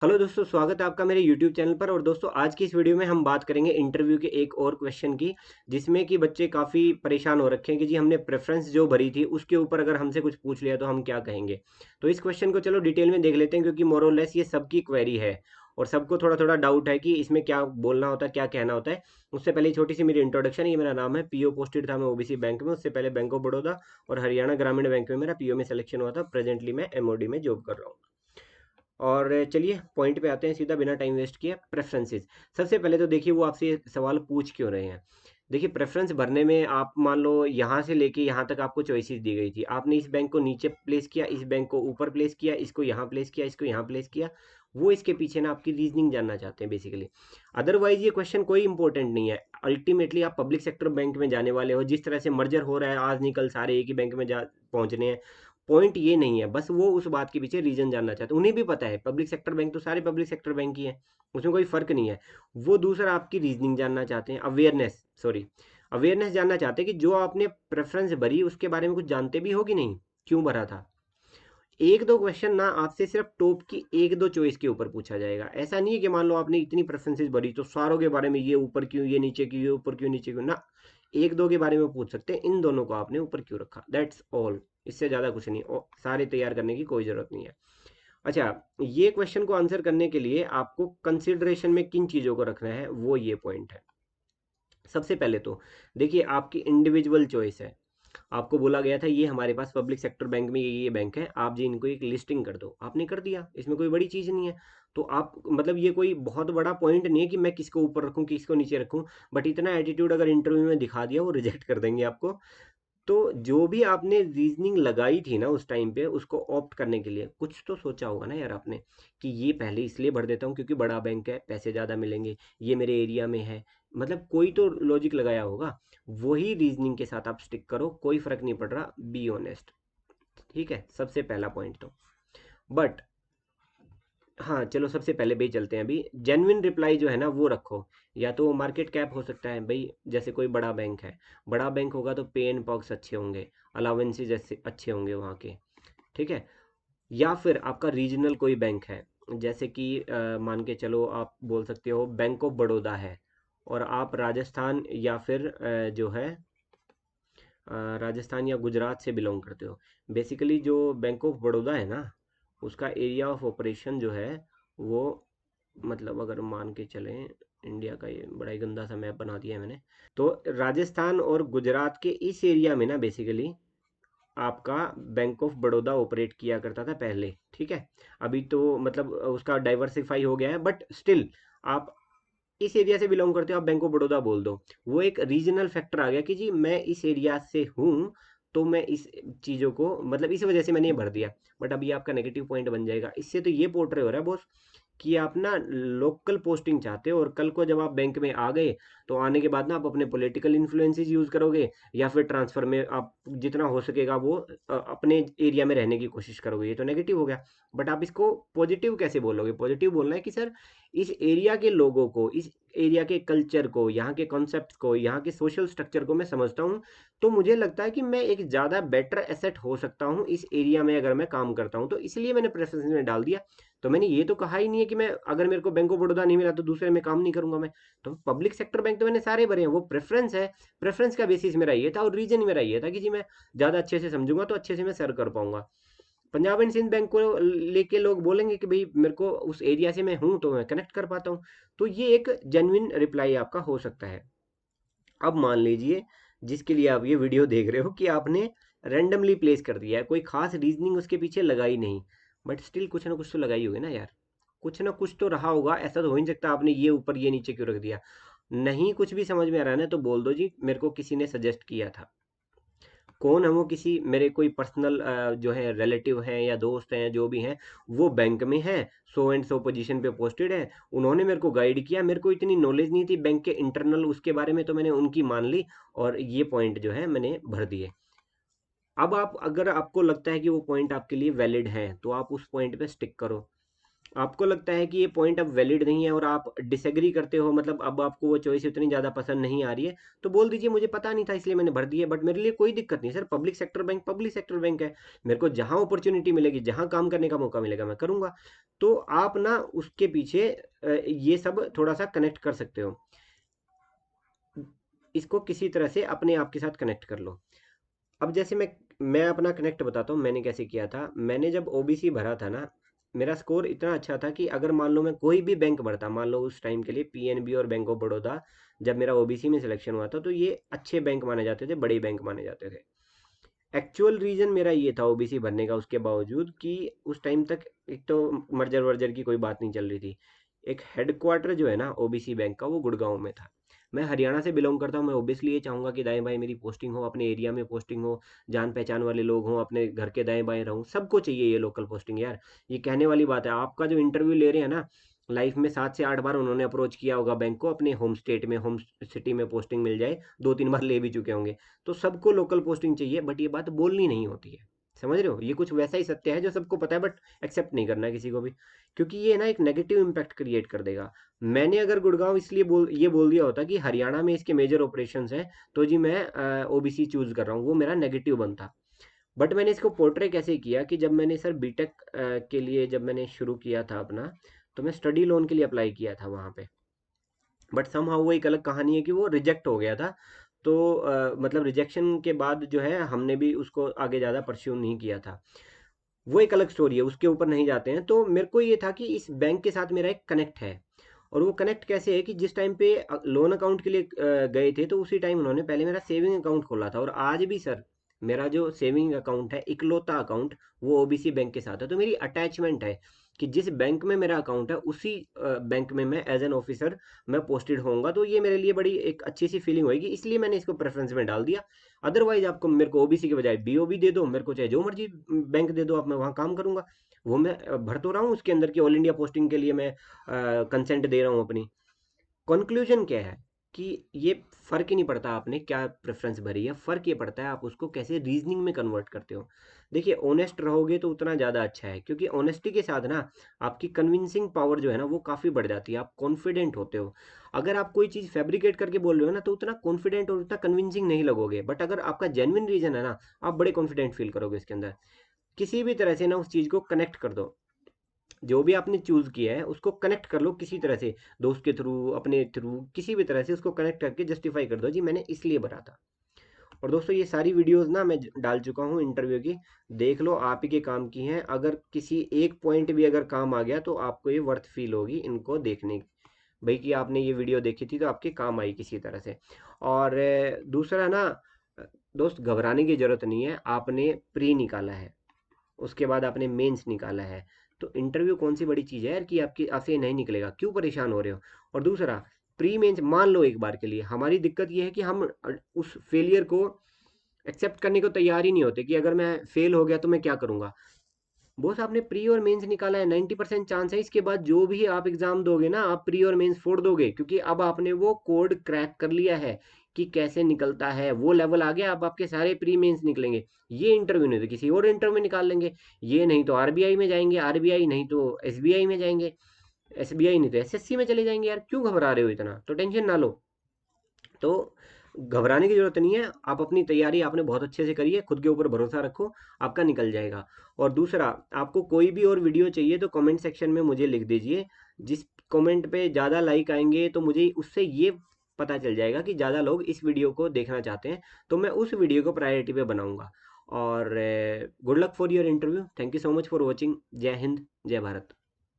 Hello दोस्तों, स्वागत है आपका मेरे YouTube चैनल पर। और दोस्तों, आज की इस वीडियो में हम बात करेंगे इंटरव्यू के एक और क्वेश्चन की, जिसमें कि बच्चे काफ़ी परेशान हो रखे हैं कि जी हमने प्रेफरेंस जो भरी थी उसके ऊपर अगर हमसे कुछ पूछ लिया तो हम क्या कहेंगे। तो इस क्वेश्चन को चलो डिटेल में देख लेते हैं, क्योंकि मोर और लेस ये सबकी क्वेरी है और सबको थोड़ा थोड़ा डाउट है कि इसमें क्या बोलना होता है, क्या कहना होता है। उससे पहले छोटी सी मेरी इंट्रोडक्शन, ये मेरा नाम है, पीओ पोस्टेड था मैं ओबीसी बैंक में, उससे पहले बैंक ऑफ बड़ौदा और हरियाणा ग्रामीण बैंक में मेरा पीओ में सिलेक्शन हुआ था। प्रेजेंटली मैं एमओडी में जॉब कर रहा हूँ। और चलिए पॉइंट पे आते हैं सीधा, बिना टाइम वेस्ट किए। प्रेफरेंसेस, सबसे पहले तो देखिए वो आपसे ये सवाल पूछ क्यों रहे हैं। देखिए, प्रेफरेंस भरने में आप मान लो यहाँ से लेके यहाँ तक आपको चॉइसेस दी गई थी, आपने इस बैंक को नीचे प्लेस किया, इस बैंक को ऊपर प्लेस किया, इसको यहाँ प्लेस किया, इसको यहाँ प्लेस किया। वो इसके पीछे ना आपकी रीजनिंग जानना चाहते हैं बेसिकली। अदरवाइज ये क्वेश्चन कोई इंपॉर्टेंट नहीं है। अल्टीमेटली आप पब्लिक सेक्टर बैंक में जाने वाले हो, जिस तरह से मर्जर हो रहा है आज निकल सारे एक ही बैंक में जा पहुंचने हैं। पॉइंट ये नहीं है, बस वो उस बात के पीछे रीजन जानना चाहते हैं। उन्हें भी पता है पब्लिक सेक्टर बैंक तो सारे पब्लिक सेक्टर बैंक ही है, उसमें कोई फर्क नहीं है। वो दूसरा आपकी रीजनिंग जानना चाहते हैं, अवेयरनेस, सॉरी, अवेयरनेस जानना चाहते हैं कि जो आपने प्रेफरेंस भरी उसके बारे में कुछ जानते भी हो कि नहीं, क्यों भरा था। एक दो क्वेश्चन ना आपसे सिर्फ टॉप की एक दो चॉइस के ऊपर पूछा जाएगा। ऐसा नहीं है कि मान लो आपने इतनी प्रेफरेंसेस भरी तो सारों के बारे में, ये ऊपर क्यों, ये नीचे क्यों, ये ऊपर क्यों, नीचे क्यों ना। एक दो के बारे में पूछ सकते हैं, इन दोनों को आपने ऊपर क्यों रखा, दैट्स ऑल। इससे ज़्यादा कुछ नहीं, सारे तैयार करने की कोई ज़रूरत नहीं है। अच्छा, ये क्वेश्चन को आंसर करने के लिए आपको कंसिडरेशन में किन चीज़ों को रखना है, वो ये पॉइंट है। सबसे पहले तो देखिए, आपकी इंडिविजुअल चॉइस है। आपको बोला गया था ये हमारे पास पब्लिक सेक्टर बैंक में ये बैंक है, आप जी इनको एक लिस्टिंग कर दो, आपने कर दिया, इसमें कोई बड़ी चीज़ नहीं है। तो आप मतलब ये कोई बहुत बड़ा पॉइंट नहीं है कि मैं किसको ऊपर रखूं किसको नीचे रखूं। बट इतना एटीट्यूड अगर इंटरव्यू में दिखा दिया, वो रिजेक्ट कर देंगे आपको। तो जो भी आपने रीजनिंग लगाई थी ना उस टाइम पे, उसको ऑप्ट करने के लिए कुछ तो सोचा होगा ना यार आपने, कि ये पहले इसलिए भर देता हूँ क्योंकि बड़ा बैंक है, पैसे ज़्यादा मिलेंगे, ये मेरे एरिया में है। मतलब कोई तो लॉजिक लगाया होगा। वही रीजनिंग के साथ आप स्टिक करो, कोई फर्क नहीं पड़ रहा, बी ऑनेस्ट। ठीक है, सबसे पहला पॉइंट तो। बट हाँ चलो, सबसे पहले भाई चलते हैं, अभी जेन्युइन रिप्लाई जो है ना वो रखो। या तो मार्केट कैप हो सकता है भाई, जैसे कोई बड़ा बैंक है, बड़ा बैंक होगा तो पे एंड पॉक्स अच्छे होंगे, अलाउंसेस जैसे अच्छे होंगे वहाँ के। ठीक है। या फिर आपका रीजनल कोई बैंक है, जैसे कि मान के चलो आप बोल सकते हो बैंक ऑफ बड़ौदा है, और आप राजस्थान या फिर जो है राजस्थान या गुजरात से बिलोंग करते हो। बेसिकली जो बैंक ऑफ बड़ौदा है ना, उसका एरिया ऑफ ऑपरेशन जो है वो, मतलब अगर मान के चलें, इंडिया का ये बड़ा ही गंदा सा मैप बना दिया है मैंने। तो राजस्थान और गुजरात के इस एरिया में ना बेसिकली आपका बैंक ऑफ बड़ौदा ऑपरेट किया करता था पहले। ठीक है। अभी तो मतलब उसका डाइवर्सिफाई हो गया है, बट स्टिल आप इस एरिया से बिलोंग करते हो, आप बैंक ऑफ बड़ौदा बोल दो। वो एक रीजनल फैक्टर आ गया कि जी मैं इस एरिया से हूँ, तो मैं इस चीज़ों को मतलब इस वजह से मैंने ये भर दिया। बट अभी आपका नेगेटिव पॉइंट बन जाएगा, इससे तो ये पोर्ट्रे हो रहा है बॉस कि आप ना लोकल पोस्टिंग चाहते हो, और कल को जब आप बैंक में आ गए तो आने के बाद ना आप अपने पॉलिटिकल इन्फ्लुएंसेस यूज़ करोगे, या फिर ट्रांसफ़र में आप जितना हो सकेगा वो अपने एरिया में रहने की कोशिश करोगे। ये तो नेगेटिव हो गया। बट आप इसको पॉजिटिव कैसे बोलोगे? पॉजिटिव बोलना है कि सर इस एरिया के लोगों को, इस एरिया के कल्चर को, यहाँ के कॉन्सेप्ट को, यहाँ के सोशल स्ट्रक्चर को मैं समझता हूँ। तो मुझे लगता है कि मैं एक ज़्यादा बेटर एसेट हो सकता हूँ इस एरिया में अगर मैं काम करता हूँ, तो इसलिए मैंने प्रेफरेंस में डाल दिया। तो मैंने ये तो कहा ही नहीं है कि मैं, अगर मेरे को बैंक ऑफ बड़ौदा नहीं मिला तो दूसरे में काम नहीं करूंगा मैं। तो पब्लिक सेक्टर बैंक तो मैंने सारे भरे हैं, वो प्रेफरेंस है। प्रेफरेंस का बेसिस मेरा ये था, और रीजन मेरा ये था कि जी मैं ज़्यादा अच्छे से समझूंगा तो अच्छे से मैं सर्व कर पाऊंगा। पंजाब एंड सिंध बैंक को लेके लोग बोलेंगे कि भाई मेरे को उस एरिया से मैं हूँ तो मैं कनेक्ट कर पाता हूँ। तो ये एक जेन्युइन रिप्लाई आपका हो सकता है। अब मान लीजिए, जिसके लिए आप ये वीडियो देख रहे हो, कि आपने रैंडमली प्लेस कर दिया है, कोई खास रीजनिंग उसके पीछे लगाई नहीं, बट स्टिल कुछ ना कुछ तो लगाई होगी ना यार। कुछ ना कुछ तो रहा होगा, ऐसा तो हो ही नहीं सकता आपने ये ऊपर ये नीचे क्यों रख दिया। नहीं कुछ भी समझ में आ रहा है ना, तो बोल दो जी मेरे को किसी ने सजेस्ट किया था। कौन है वो? किसी मेरे कोई पर्सनल जो है रिलेटिव हैं या दोस्त हैं जो भी हैं, वो बैंक में हैं, सो एंड सो पोजीशन पे पोस्टेड है, उन्होंने मेरे को गाइड किया, मेरे को इतनी नॉलेज नहीं थी बैंक के इंटरनल उसके बारे में, तो मैंने उनकी मान ली और ये पॉइंट जो है मैंने भर दिए। अब आप, अगर आपको लगता है कि वो पॉइंट आपके लिए वैलिड है, तो आप उस पॉइंट पे स्टिक करो। आपको लगता है कि ये पॉइंट अब वैलिड नहीं है और आप डिसएग्री करते हो, मतलब अब आपको वो चॉइस उतनी ज़्यादा पसंद नहीं आ रही है, तो बोल दीजिए मुझे पता नहीं था इसलिए मैंने भर दिया, बट मेरे लिए कोई दिक्कत नहीं सर। पब्लिक सेक्टर बैंक है, मेरे को जहाँ अपॉर्चुनिटी मिलेगी, जहाँ काम करने का मौका मिलेगा, मैं करूँगा। तो आप ना उसके पीछे ये सब थोड़ा सा कनेक्ट कर सकते हो, इसको किसी तरह से अपने आप के साथ कनेक्ट कर लो। अब जैसे मैं अपना कनेक्ट बताता हूँ मैंने कैसे किया था। मैंने जब ओबीसी भरा था ना, मेरा स्कोर इतना अच्छा था कि अगर मान लो मैं कोई भी बैंक भरता, मान लो उस टाइम के लिए पीएनबी और बैंक ऑफ बड़ौदा, जब मेरा ओबीसी में सिलेक्शन हुआ था, तो ये अच्छे बैंक माने जाते थे, बड़े बैंक माने जाते थे। एक्चुअल रीजन मेरा ये था ओबीसी भरने का, उसके बावजूद कि उस टाइम तक एक तो मर्जर वर्जर की कोई बात नहीं चल रही थी। एक हेडक्वार्टर जो है ना ओबीसी बैंक का, वो गुड़गांव में था। मैं हरियाणा से बिलोंग करता हूँ, मैं ओबियसली ये चाहूंगा कि दाएं बाएं मेरी पोस्टिंग हो, अपने एरिया में पोस्टिंग हो, जान पहचान वाले लोग हों, अपने घर के दाएं बाएं रहूं, सबको चाहिए ये लोकल पोस्टिंग यार। ये कहने वाली बात है, आपका जो इंटरव्यू ले रहे हैं ना, लाइफ में 7 से 8 बार उन्होंने अप्रोच किया होगा बैंक को, अपने होम स्टेट में, होम सिटी में पोस्टिंग मिल जाए, 2-3 बार ले भी चुके होंगे। तो सबको लोकल पोस्टिंग चाहिए, बट ये बात बोलनी नहीं होती है। समझ रहे हो, ये कुछ वैसा ही सत्य है जो सबको पता है, बट एक्सेप्ट नहीं करना है किसी को भी, क्योंकि ये ना एक नेगेटिव इम्पैक्ट क्रिएट कर देगा। मैंने अगर गुड़गांव इसलिए बोल दिया होता कि हरियाणा में इसके मेजर ऑपरेशंस हैं, तो जी मैं ओबीसी चूज कर रहा हूँ, वो मेरा नेगेटिव बनता। बट मैंने इसको पोर्ट्रे कैसे किया कि जब मैंने सर बीटेक के लिए जब मैंने शुरू किया था अपना, तो मैं स्टडी लोन के लिए अप्लाई किया था वहाँ पे। बट समहाउ वो एक अलग कहानी है कि वो रिजेक्ट हो गया था। तो मतलब रिजेक्शन के बाद जो है हमने भी उसको आगे ज़्यादा परस्यू नहीं किया था। वो एक अलग स्टोरी है, उसके ऊपर नहीं जाते हैं। तो मेरे को ये था कि इस बैंक के साथ मेरा एक कनेक्ट है। और वो कनेक्ट कैसे है कि जिस टाइम पे लोन अकाउंट के लिए गए थे, तो उसी टाइम उन्होंने पहले मेरा सेविंग अकाउंट खोला था। और आज भी सर मेरा जो सेविंग अकाउंट है, इकलौता अकाउंट, वो ओबीसी बैंक के साथ है। तो मेरी अटैचमेंट है कि जिस बैंक में मेरा अकाउंट है, उसी बैंक में मैं एज एन ऑफिसर मैं पोस्टेड होऊंगा। तो ये मेरे लिए बड़ी एक अच्छी सी फीलिंग होगी, इसलिए मैंने इसको प्रेफरेंस में डाल दिया। अदरवाइज आपको मेरे को ओबीसी के बजाय बीओबी दे दो, मेरे को चाहे जो मर्जी बैंक दे दो आप, मैं वहाँ काम करूंगा। वो मैं भर तो रहा हूँ उसके अंदर की ऑल इंडिया पोस्टिंग के लिए मैं कंसेंट दे रहा हूँ अपनी। कंक्लूजन क्या है कि ये फर्क ही नहीं पड़ता आपने क्या प्रेफरेंस भरी है, फर्क ये पड़ता है आप उसको कैसे रीजनिंग में कन्वर्ट करते हो। देखिए ऑनेस्ट रहोगे तो उतना ज़्यादा अच्छा है, क्योंकि ऑनेस्टी के साथ ना आपकी कन्विंसिंग पावर जो है ना वो काफ़ी बढ़ जाती है, आप कॉन्फिडेंट होते हो। अगर आप कोई चीज़ फैब्रिकेट करके बोल रहे हो ना, तो उतना कॉन्फिडेंट और उतना कन्विंसिंग नहीं लगोगे। बट अगर आपका जेन्युइन रीजन है ना, आप बड़े कॉन्फिडेंट फील करोगे इसके अंदर। किसी भी तरह से ना उस चीज़ को कनेक्ट कर दो, जो भी आपने चूज किया है उसको कनेक्ट कर लो किसी तरह से, दोस्त के थ्रू, अपने थ्रू, किसी भी तरह से उसको कनेक्ट करके जस्टिफाई कर दो जी मैंने इसलिए भरा था। और दोस्तों ये सारी वीडियोस ना मैं डाल चुका हूँ इंटरव्यू की, देख लो, आप ही के काम की हैं। अगर किसी एक पॉइंट भी अगर काम आ गया तो आपको ये वर्थ फील होगी इनको देखने की, भाई कि आपने ये वीडियो देखी थी तो आपके काम आई किसी तरह से। और दूसरा ना, अ, दोस्त घबराने की जरूरत नहीं है। आपने प्री निकाला है, उसके बाद आपने मेंस निकाला है, तो इंटरव्यू कौन सी बड़ी चीज़ है यार कि आपकी आपसे नहीं निकलेगा, क्यों परेशान हो रहे हो। और दूसरा, प्री मेंस मान लो एक बार के लिए, हमारी दिक्कत ये है कि हम उस फेलियर को एक्सेप्ट करने को तैयार ही नहीं होते कि अगर मैं फेल हो गया तो मैं क्या करूंगा। बॉस आपने प्री और मेंस निकाला है, 90% चांस है इसके बाद जो भी आप एग्जाम दोगे ना, आप प्री और मेंस फोड़ दोगे, क्योंकि अब आपने वो कोड क्रैक कर लिया है कि कैसे निकलता है, वो लेवल आ गया। अब आपके सारे प्री मेंस निकलेंगे। ये इंटरव्यू नहीं तो किसी और इंटरव्यू में निकाल लेंगे। ये नहीं तो आरबीआई में जाएंगे, आरबीआई नहीं तो एसबीआई में जाएंगे, एसबीआई नहीं तो एसएससी में चले जाएंगे। यार क्यों घबरा रहे हो इतना, तो टेंशन ना लो। तो घबराने की जरूरत नहीं है, आप अपनी तैयारी आपने बहुत अच्छे से करी है, खुद के ऊपर भरोसा रखो, आपका निकल जाएगा। और दूसरा, आपको कोई भी और वीडियो चाहिए तो कमेंट सेक्शन में मुझे लिख दीजिए। जिस कमेंट पे ज़्यादा लाइक आएंगे तो मुझे उससे ये पता चल जाएगा कि ज़्यादा लोग इस वीडियो को देखना चाहते हैं, तो मैं उस वीडियो को प्रायोरिटी पे बनाऊंगा। और good luck for your interview, thank you so much for watching. जय हिंद, जय भारत।